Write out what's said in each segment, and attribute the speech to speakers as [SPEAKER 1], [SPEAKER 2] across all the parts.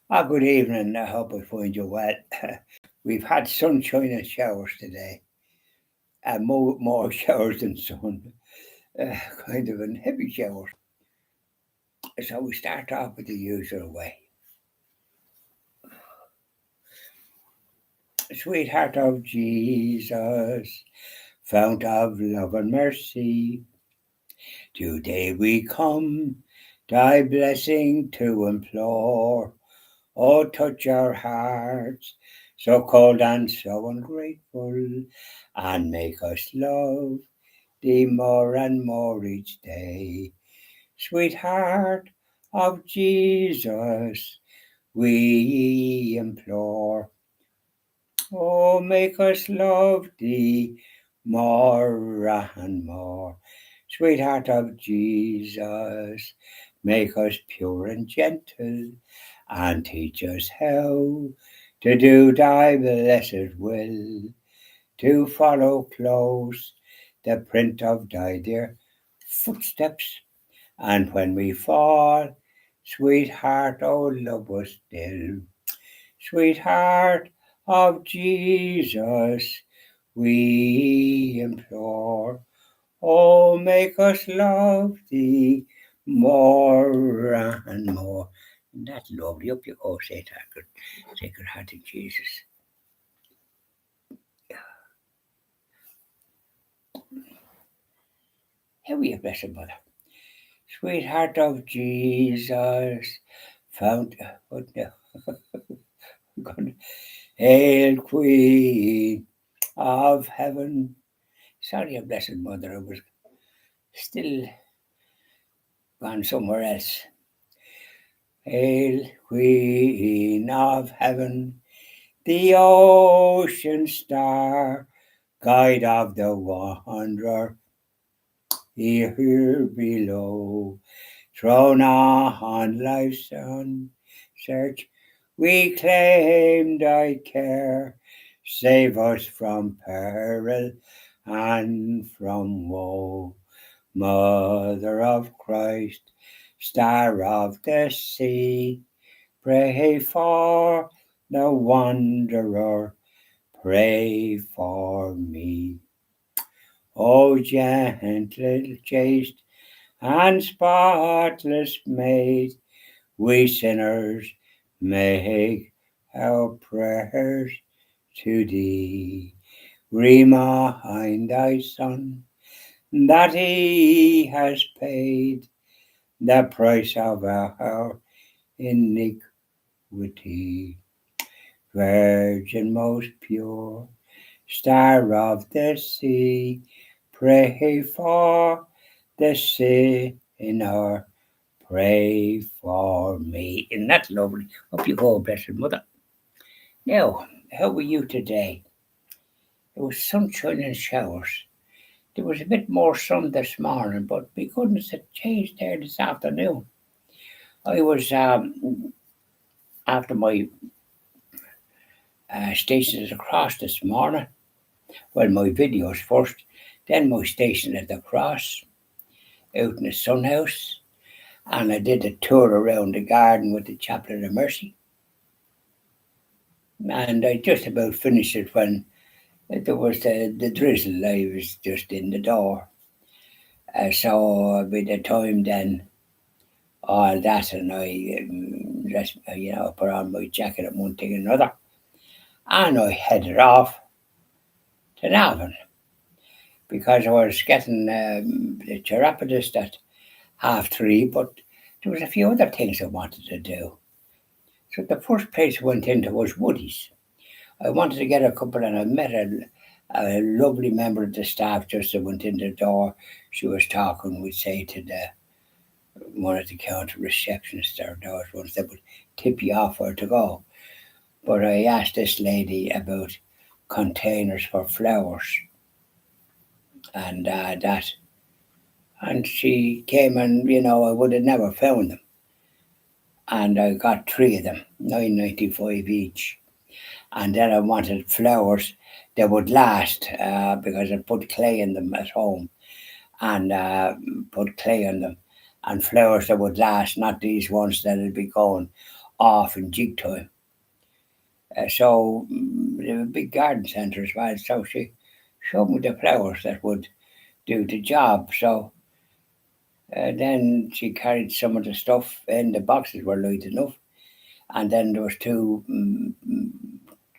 [SPEAKER 1] Good evening. I hope I find you well. We've had sunshine and showers today, and more showers than sun, kind of in heavy showers. So we start off with the usual way. Sweetheart of Jesus, fount of love and mercy, today we come, thy blessing to implore. Oh, touch our hearts, so cold and so ungrateful, and make us love thee more and more each day. Sweetheart of Jesus, we implore. Oh, make us love thee more and more. Sweetheart of Jesus, make us pure and gentle, and teach us how to do thy blessed will, to follow close the print of thy dear footsteps, and when we fall, sweetheart, oh, love us still. Sweetheart of Jesus, we implore. Oh, make us love thee more and more. And that's lovely. Up you go, Sacred Heart of Jesus. Here we are, Blessed Mother. Sweetheart of Jesus, fount, what now? Hail, Queen of Heaven. Sorry, Blessed Mother, I was still gone somewhere else. Hail, Queen of Heaven, the ocean star, guide of the wanderer, here below. Thrown on life's sun search, we claim thy care. Save us from peril and from woe. Mother of Christ, star of the sea, pray for the wanderer, pray for me. O gentle, chaste, and spotless maid, we sinners make our prayers to thee. Remind thy Son that he has paid the price of our iniquity. Virgin most pure, star of the sea, pray for the sinner, pray for me. Isn't that lovely? Up you go, Blessed Mother. Now, how were you today? It was sunshine and showers. There was a bit more sun this morning, but my goodness, it changed there this afternoon. I was after my stations across this morning. Well, my videos first, then my station at the cross, out in the sun house, and I did a tour around the garden with the Chaplain of Mercy. And I just about finished it when there was the drizzle. I was just in the door. So by the time then, all that, and I put on my jacket and one thing and another, and I headed off to Navan because I was getting the chiropodist at 3:30, but there was a few other things I wanted to do. So the first place I went into was Woody's. I wanted to get a couple, and I met a lovely member of the staff just that went in the door. She was talking, we'd say to the one of the counter receptionists or those ones that would tip you off where to go. But I asked this lady about containers for flowers and that, and she came, and I would have never found them, and I got 3 of them, $9.95 each. And then I wanted flowers that would last because I put clay in them at home, and put clay on them, and flowers that would last, not these ones that'll be going off in jig time. So they have a big garden centre as well. So she showed me the flowers that would do the job. So then she carried some of the stuff in. The boxes were light enough, and then there was two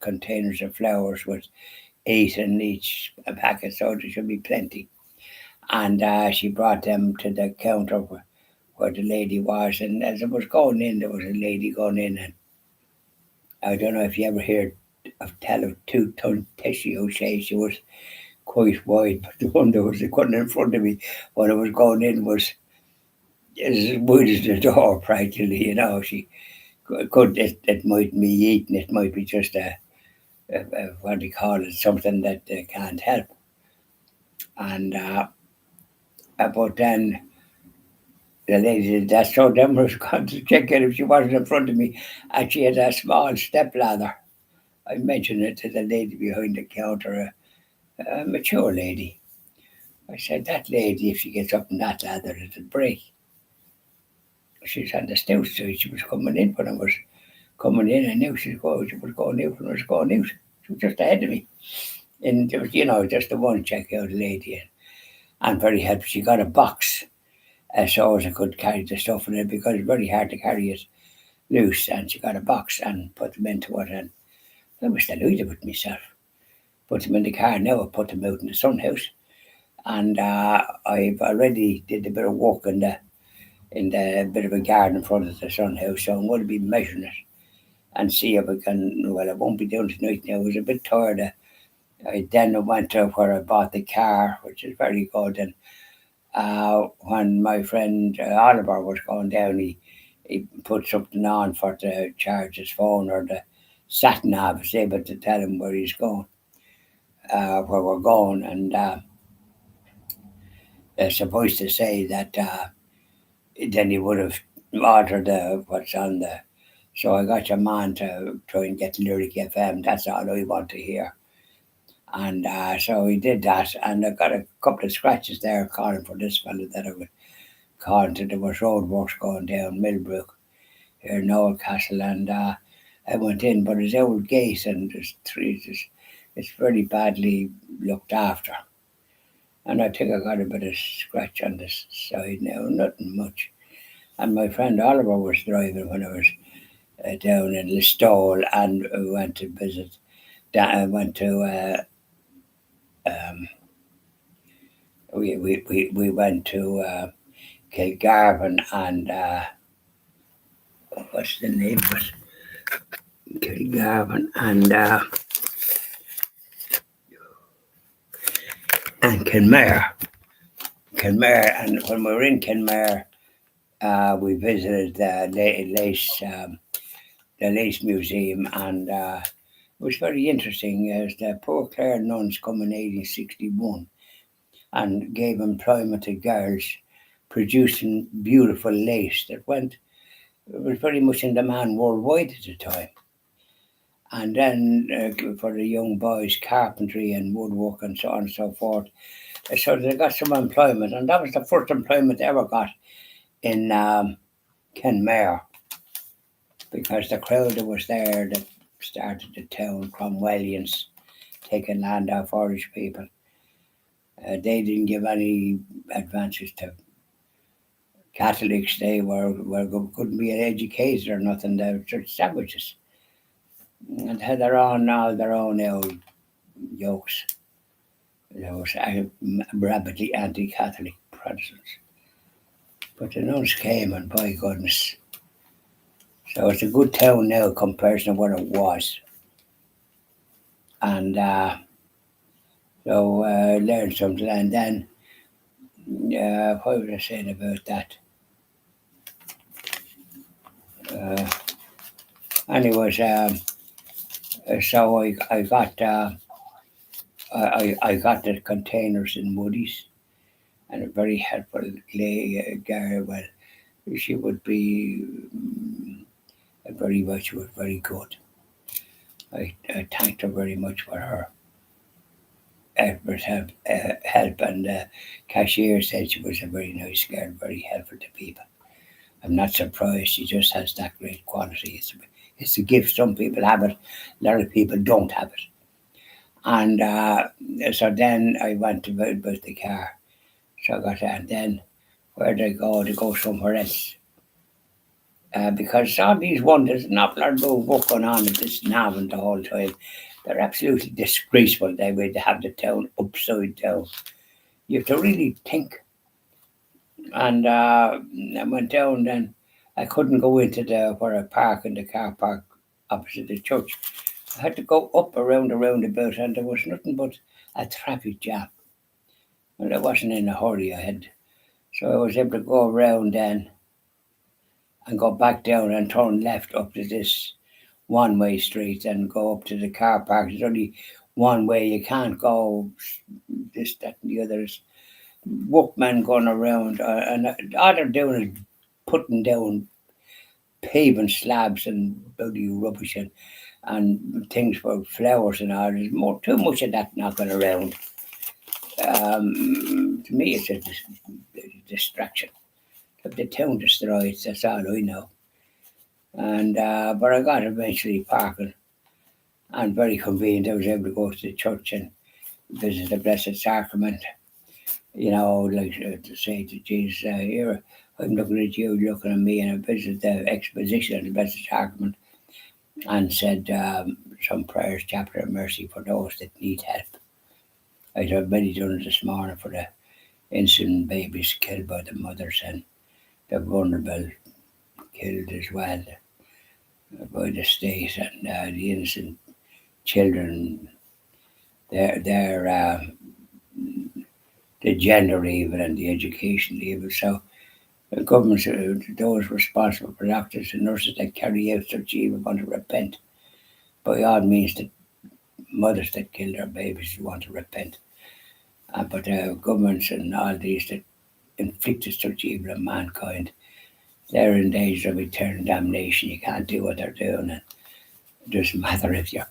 [SPEAKER 1] containers of flowers with eight in each packet, so there should be plenty. And she brought them to the counter where the lady was. And as I was going in, there was a lady going in, and I don't know if you ever heard of tell of two-ton Tessie O'Shea. She was quite wide, but the one that was coming in front of me when I was going in was as wide as the door practically. She could it might be eating, it might be just a what do you call it, something that they can't help. And but then the lady that saw them was going to check it if she wasn't in front of me, and she had a small step ladder. I mentioned it to the lady behind the counter, a mature lady. I said, that lady, if she gets up on that ladder, it'll break. She's on the stout side. She was coming in when I was coming in. I knew she was going out when I was going out. She was just ahead of me. And there was, just the one checkout lady. And very helpful. She got a box so as I could carry the stuff in it because it's very hard to carry it loose. And she got a box and put them into it. And I was delighted with myself. Put them in the car now. I put them out in the sun house. And I've already did a bit of work in the bit of a garden in front of the sun house, so I'm going to be measuring it and see if I can. Well, I won't be doing it tonight now. I was a bit tired. I then went to where I bought the car, which is very good. And when my friend Oliver was going down, he put something on for to charge his phone, or the sat nav was able to tell him where he's going, where we're going. And suffice to say that then he would have altered what's on the. So I got your man to try and get Lyric FM. That's all I want to hear. And so he did that, and I got a couple of scratches there calling for this fella that I was calling to. There was roadworks going down Millbrook here in Castle, and I went in, but it's old gate, and there's trees. It's very badly looked after. And I think I got a bit of scratch on this side now, nothing much. And my friend Oliver was driving when I was down in Listowel, and we went to visit. I went to um, we went to Kilgarvan and what's the name of it? Kilgarvan and Kenmare. Kenmare, and when we were in Kenmare, we visited the Lace Museum, and it was very interesting as the poor Clare nuns come in 1861 and gave employment to girls producing beautiful lace that went, it was very much in demand worldwide at the time. And then for the young boys, carpentry and woodwork and so on and so forth. So they got some employment, and that was the first employment they ever got in Kenmare, because the crowd that was there that started the town, Cromwellians, taking land off Irish people, they didn't give any advances to Catholics. They couldn't be educated or nothing. They were just savages, and had all their own old yokes. They were rabidly anti-Catholic Protestants. But the nuns came, and by goodness, so it's a good town now compared to what it was. And so learned something. And then, what was I saying about that? Anyways, so I got I got the containers in Moody's, and a very helpful girl. Well, she would be very much. She was very good. I thanked her very much for her efforts, help, and the cashier said she was a very nice girl, very helpful to people. I'm not surprised. She just has that great quality. It's a gift. Some people have it. A lot of people don't have it. And so then I went to buy the car. So I got that. And then where did I go? To go somewhere else. Because all these wonders, an awful lot of work going on at this Navan the whole time. They're absolutely disgraceful. They would have the town upside down. You have to really think. And I went down then. I couldn't go into the where I park in the car park opposite the church. I had to go up around the roundabout, and there was nothing but a traffic jam. Well, I wasn't in a hurry. So I was able to go around then and go back down and turn left up to this one-way street and go up to the car park. There's only one way. You can't go this, that, and the others. Workmen going around, and all they're doing is putting down paving slabs and bloody rubbish and things for flowers and all. There's too much of that knocking around. To me, it's a distraction. If the town destroys, that's all I know. And but I got eventually parking, and very convenient. I was able to go to the church and visit the Blessed Sacrament. You know, like to say to Jesus, here I'm looking at you, looking at me, and I visited the exposition of the Blessed Sacrament and said some prayers, chapter of mercy for those that need help. I'd already done it this morning for the innocent babies killed by the mothers and the vulnerable killed as well by the state, and the innocent children, their the gender evil and the education evil. So the government, those responsible for doctors and nurses that carry out such evil want to repent. By all means, the mothers that kill their babies want to repent. But governments and all these that inflicted such evil on mankind, they're in danger of eternal damnation. You can't do what they're doing. And it doesn't matter if you're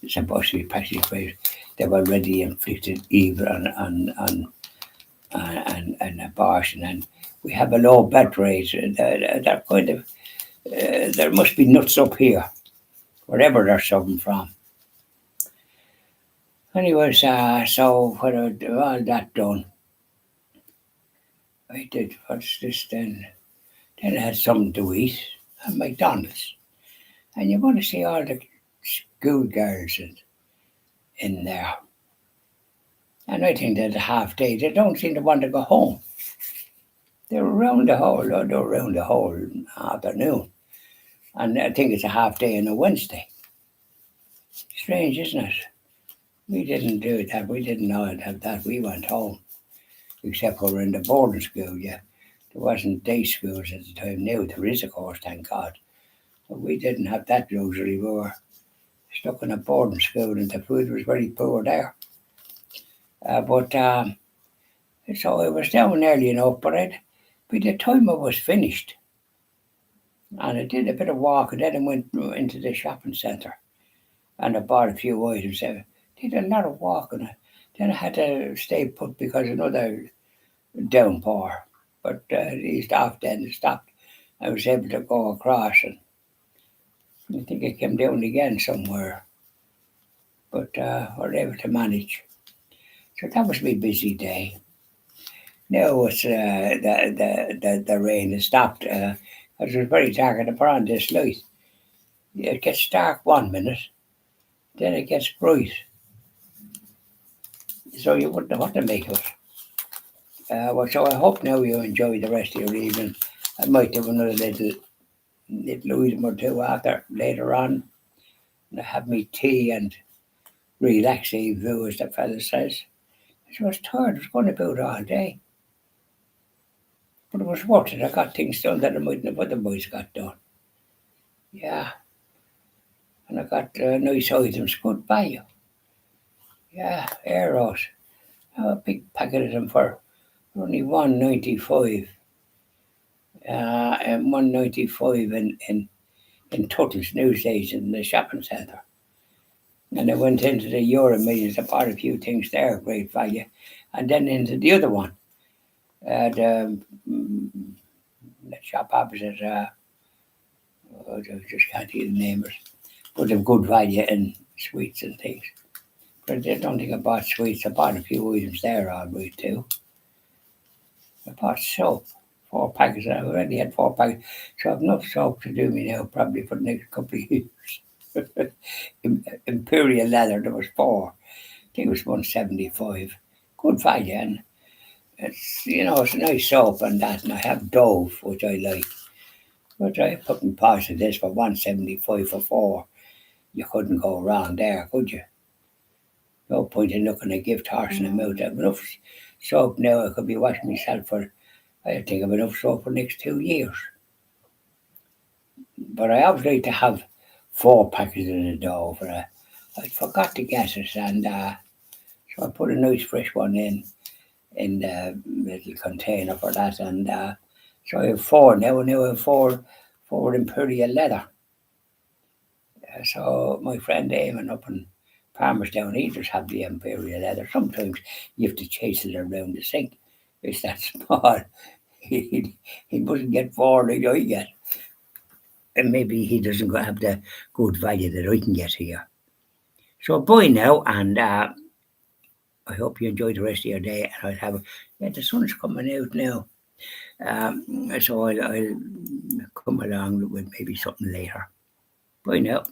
[SPEAKER 1] supposed to be practically great. They've already inflicted evil on abortion, and we have a low birth rate. They're kind of there must be nuts up here, wherever they're suffering from. Anyways, so when all that done, I did what's this then? Then I had something to eat at McDonald's, and you want to see all the schoolgirls in there. And I think that a half day, they don't seem to want to go home. They're around the whole afternoon. And I think it's a half day on a Wednesday. Strange, isn't it? We didn't do that. We didn't know it have that. We went home. Except we were in the boarding school, yeah. There wasn't day schools at the time. Now there is, of course, thank God. But we didn't have that luxury. We were stuck in a boarding school and the food was very poor there. But so I was down early enough, but by the time I was finished, and I did a bit of walk, and then I went into the shopping centre, and I bought a few items. I did a lot of walking. Then I had to stay put because another downpour, but eased off then and stopped. I was able to go across, and I think I came down again somewhere, but I was able to manage. So that was my busy day. Now it's the rain has stopped. Because it was very dark and I put on this light. It gets dark 1 minute, then it gets bright. So you wouldn't know what to make of it. So I hope now you enjoy the rest of your evening. I might do another little item or two after later on. And I have me tea and relaxing view, as the fella says. So I was tired. I was going about all day. But it was worth it. I got things done that I mightn't have otherwise got done. Yeah. And I got nice items, good value. Yeah, Aeros. A big packet of them for only $1.95. And $1.95 in Tuttle's Newsdays in the shopping centre. And I went into the Euro Millions. I bought a few things there, great value. And then into the other one. The that shop opposite. I just can't hear the name of it. But they've good value in sweets and things. But I don't think I bought sweets. I bought a few items there all right too. I bought soap, 4 packets. I already had 4 packets. So I've enough soap to do me now probably for the next couple of years. Imperial leather, there was four. I think it was 175. Good value, and it's a nice soap and that. And I have Dove, which I like. But I put in parts of this for 175 for four. You couldn't go wrong there, could you? No point in looking a gift horse in the mouth. I've enough soap now. I could be washing myself for. I think I've enough soap for the next 2 years. But I always like to have 4 packets in the dough for a. I forgot to get it, and so I put a nice fresh one in the little container for that, and so I have four now. Now I have four Imperial leather. So my friend Eamon up in Palmerstown, he just have the Imperial leather. Sometimes you have to chase it around the sink. It's that small. He mustn't get four like I get. And maybe he doesn't have the good value that I can get here. So bye now, and I hope you enjoy the rest of your day. And I'll have the sun's coming out now, so I'll come along with maybe something later. Bye now.